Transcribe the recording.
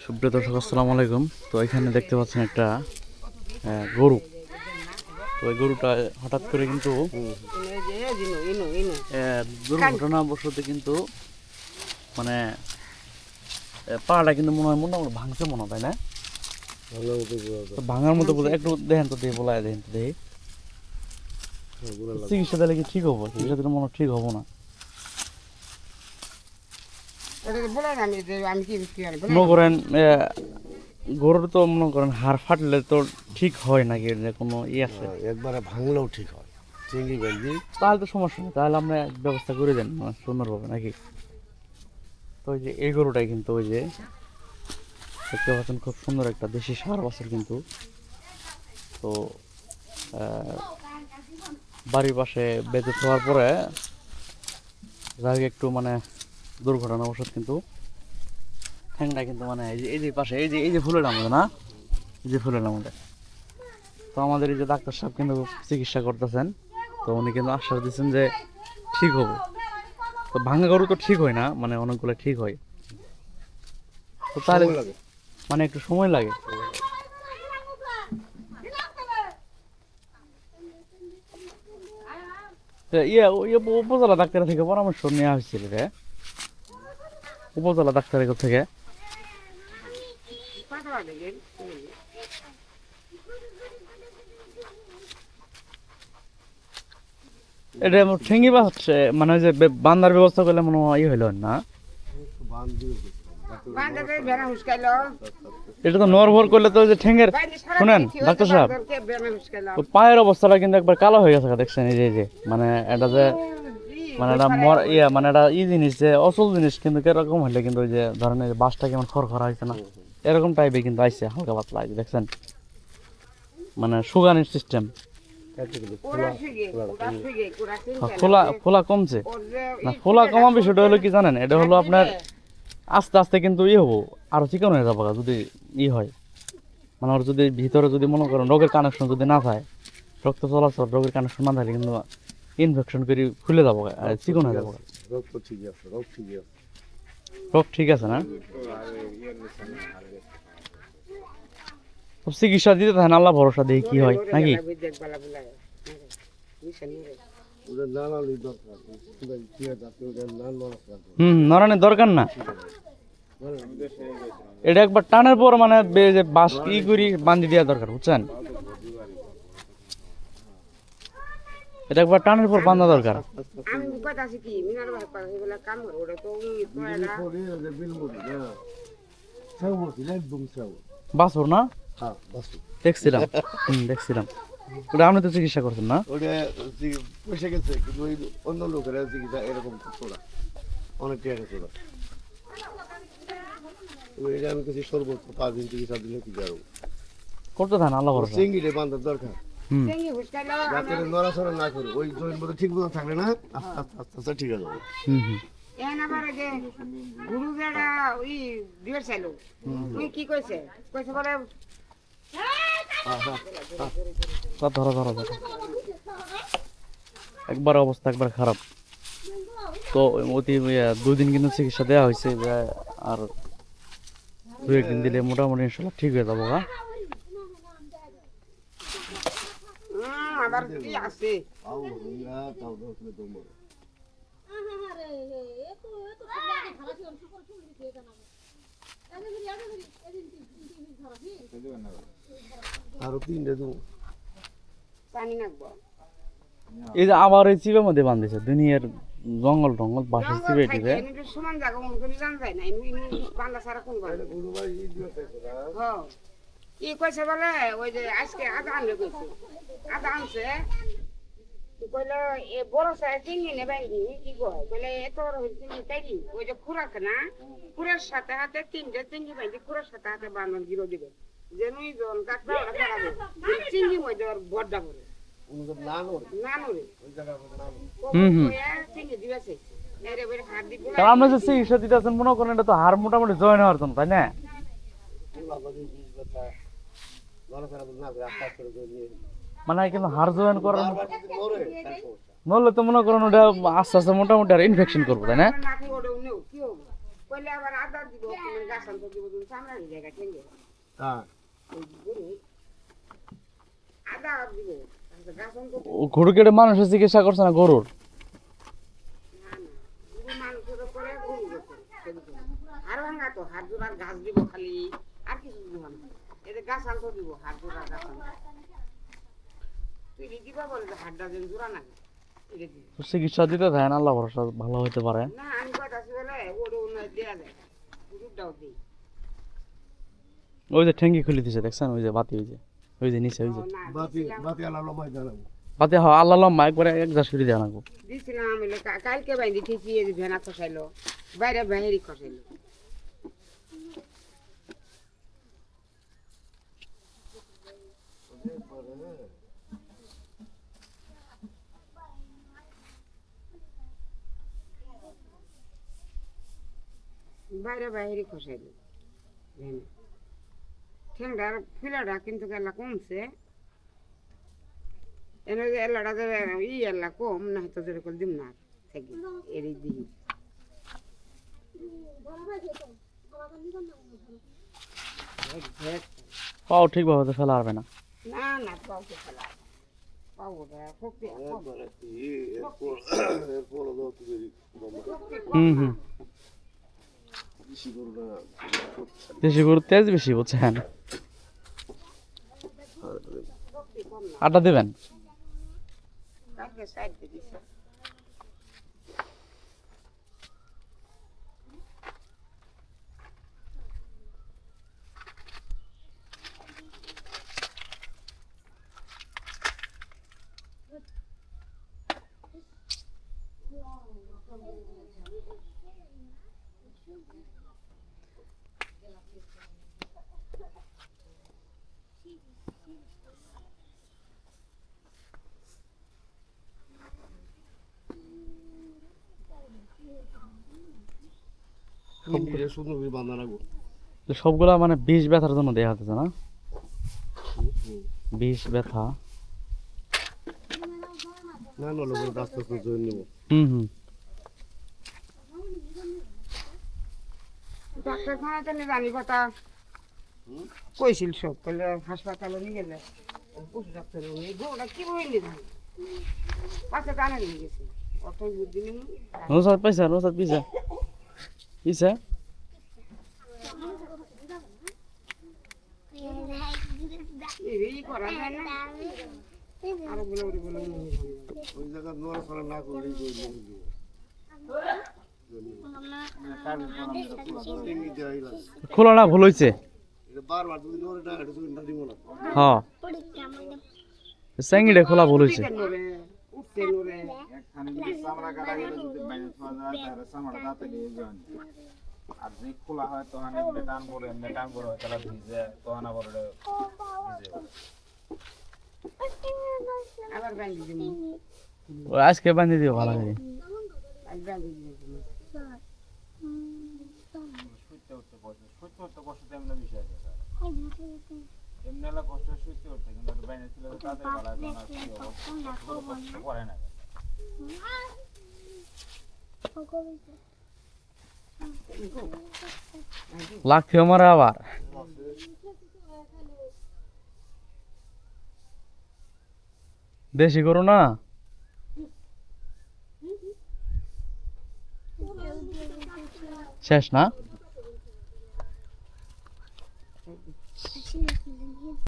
সুপ্রিয় দর্শক আসসালামু আলাইকুম। তো এখানে দেখতে পাচ্ছেন একটা গরু। তো এই গরুটা হঠাৎ করে কিন্তু দুর্ঘটনাবশত কিন্তু মানে পাড়াটা কিন্তু মনে হয় মোটামুটি ভাঙছে মনে হয়, তাই না? ভাঙার মতো একটু দেখেন তো, দিয়ে বলায় দেখেন তো, দেখি চিকিৎসা দিলে কি ঠিক হবো? চিকিৎসা দিলে মনে হয় ঠিক হবো না। মনে করেন গরুর তো মনে করেন হাড় ফাটলে তো ঠিক হয় নাকি, কোনো আছে? একবারে ভাঙলেও ঠিক হয়, চিংড়ি বেঁধি তাহলে তো সমস্যা নেই, তাহলে আমরা ব্যবস্থা করে দেন সুন্দরভাবে নাকি। তো ওই যে এই গরুটাই কিন্তু ওই যে দেখতে পাচ্ছেন খুব সুন্দর একটা দেশি ষাঁড় বাছুর কিন্তু। তো বাড়ির পাশে বেঁধে থাকার পরে যাই একটু মানে দুর্ঘটনাবশত কিন্তু ঠ্যাংটা কিন্তু মানে এই যে পাশে এই যে ফুলের আমাদের না, এই যে ফুলের আমাদের। তো আমাদের এই যে ডাক্তার সাহেব কিন্তু চিকিৎসা করতেছেন। তো উনি কিন্তু আশ্বাস দিচ্ছেন যে ঠিক হবে। তো ভাঙা গরু তো ঠিক হয় না, মানে অনেকগুলো ঠিক হয়। তো তাহলে মানে একটু সময় লাগে। উপজেলা ডাক্তার থেকে পরামর্শ নেওয়া হয়েছিল রে, উপজেলা ডাক্তারের থেকে। এটা ঠেঙ্গি বাচ্ছে মানে যে বান্ধার ব্যবস্থা করলে মনে হয় হইল না। এটা তো নরভর করলে তো যে ঠেঙ্গের, শুনেন ডাক্তার সাহেব, পায়ের অবস্থাটা কিন্তু একবার কালো হয়ে গেছে দেখছেন। এই যে মানে এটা যে মানে এটা মানে এটা জিনিস যে অচল জিনিস কিন্তু এরকম হইলে কিন্তু ওই যে ধরেন এই বাসটা কেমন খড়খড়া হয়েছে না, এরকম টাইপে কিন্তু আইছে হালকা পাতলা দেখছেন, মানে সুগানের সিস্টেম। ফোলা ফোলা কমছে না, ফোলা কমা বিষয়টা হলো কি জানেন, এটা হলো আপনার আস্তে আস্তে কিন্তু হবো, আরো চিকন হয়ে যাবো যদি হয়। মানে ওর যদি ভিতরে যদি মনে করেন রোগের কানেকশন যদি না থাকে, রক্ত চলাচল রোগের কানেকশন না থাকে কিন্তু ইনফেকশন করে খুলে যাবো, চিকন হয়ে যাবো। রোগ ঠিক আছে না, চিকিৎসা দিতে থাকেন, আল্লাহ ভরসা দিয়ে কি হয় নাকি। নড়ানোর দরকার না, এটা একবার টানের পর মানে বাস ই করি বান্ধি দেওয়া দরকার, বুঝছেন? এটা একবার টানের পর বান্ধা দরকার। বাছুর না, দেখছিলাম দেখছিলাম। ওটা আপনি তো চিকিৎসা করছেন না? ওটা পয়সা গেছে, কিন্তু ওই অন্য লোকেরা চিকিৎসা এরকম করতো না, অনেক টাকা গেছে ওরা। এটা আমি কিছু সর্বোচ্চ 5 দিন চিকিৎসা দিলে কি যাবো করতে থাকেন, আল্লাহ ভরসা। চিংড়িটা বাঁধার দরকার, যাতে নড়াচড়া না করে, ওই জয়েন্ট মধ্যে ঠিক মতো থাকলে না আস্তে আস্তে আস্তে আস্তে ঠিক আছে। একবার অবস্থা একবার খারাপ। তো অতি 2 দিন কিন্তু চিকিৎসা দেওয়া হয়েছে, আর 2-1 দিন দিলে মোটামুটি ইনশাল্লাহ ঠিক হয়ে যাবো। আরো 3টা দেবো। এই যে আবার এই চিপের মধ্যে বাঁধেছে দুনিয়ার জঙ্গল টঙ্গল বাসা চিপে টিপে। কি কইছে বলে ওই যে আজকে আদা আনলে কইছে, আদা আনছে কইলো এ বড় সাইজ চিংড়ি নেবেন কি কয়, কইলে এত বড় চিংড়ি তাইলি ওই যে খুরাক না, খুরের সাথে হাতে 3টে চিংড়ি বাইদি খুরের সাথে হাতে বান্ধন গিরো দিবে, যেমনি জন কাটবা ওটা খারাপ চিংড়ি মধ্যে ওর বড়টা করে আমরা যে চিকিৎসা দিতেছেন মনে করেন এটা তো হাড় মোটামুটি জয়েন হওয়ার জন্য, তাই না? মানে কিন্তু হাড় জয়েন করার নলে তো মনে করেন ওটা আস্তে আস্তে মোটামুটি আর ইনফেকশন করবো, তাই না? কইলে আবার আদা দিব তুমি গাছ আনতে দিব তুমি চামড়া নিয়ে জায়গা ঠেঙ্গে হ্যাঁ ওই গরু আদা দিব গাছ আনতে ও গরু কেটে মানুষের চিকিৎসা করছে না গরুর? না না গরু মানুষের করে গরু গেছে আর ভাঙা তো হাত জোড়ার গাছ দিব খালি আর কিছু দিব না এদের গাছ আনতে দিব হাত জোড়ার গাছ আনতে তুই দিবা বলে যে হাতটা যেন জোড়া না এটা দিব তো চিকিৎসা দিতে দেয় না, আল্লাহ ভরসা ভালো হইতে পারে। না আমি কইতাছি বলে ওরে উন্নয় দেয়া যায় দুধটাও দিই ওই যে ঠেঙ্গি খুলে দিছে দেখছেন, ওই যে বাতি, ওই যে নিচে, ওই যে না বাতি বাতি আলা লম্বাই জানাবো বাতি। হ্যাঁ, আল্লাহ লম্বা একবারে এক গাছ করে দেওয়া নাকো। দিছিলাম আমি কালকে বাইন্দি ঠিকই এই যে ভেনা খসাইলো বাইরে বাহিরি খসাইলো বাইরে বাহিরি খসাইলো ভেনা ঠেংটার ফিলাটা কিন্তু এলা কমছে এনে যে এলাটা যে এলা কম না হয়তো যেরকম দিম না থেকে এরই দিই পাও ঠিকভাবে তো ফেলা হবে না। না না পাউকে ফেলা পাউটা শক্তি এরপর তুমি হুম বেশি করো না দেশি গরুর তেজ বেশি, বুঝছেন? আটা দেবেন? কালকে সাইড দিছে সুন্দর করে বান্ধা রাখবো তো সবগুলা মানে বিষ ব্যথার জন্য দেয়া হতেছে না? বিষ ব্যথা। না নলে করে আস্তে আস্তে জয়েন নেবো হুম ডাক্তার খানাতে নিয়ে জানি কথা কইছিল সব বলে হাসপাতালে নিয়ে গেলে পশু ডাক্তার এই গরুটা কি বই নিয়ে জানি পাশে টানে নিয়ে গেছে অত বুদ্ধি নেই নৌসাদ পাইছা, নৌসাদ পিছা পিছা এই করা যায় না আরো বলে বলে ওই জায়গা নড়াচড়া না করলে জয়েন নেবো খোলা না ভুল হয়েছে। এটা বারবার যদি নড়ে না এটা জয়েন দিব না হ্যাঁ, স্যাঙ্গিটা খোলা ভুল হয়েছে। উঠতে নড়ে আর যে খোলা হয় তখন টান পরে টান পরে হয় তাহলে ভিজে তখন আবার ভিজে আবার বান্ধি দিবি ও আজকে বান্ধি দিও ভালো করে। আজ বান্ধি দিবি শুইতে উঠতে কষ্ট তেমনি বিষয় আছে স্যার এমনি হলে কষ্ট শুইতে উঠতে কিন্তু একটু বাইরে ছিল তাদের ভালো কষ্ট করে না লাগছে আমার আবার দেশি গরু না, শেষ না?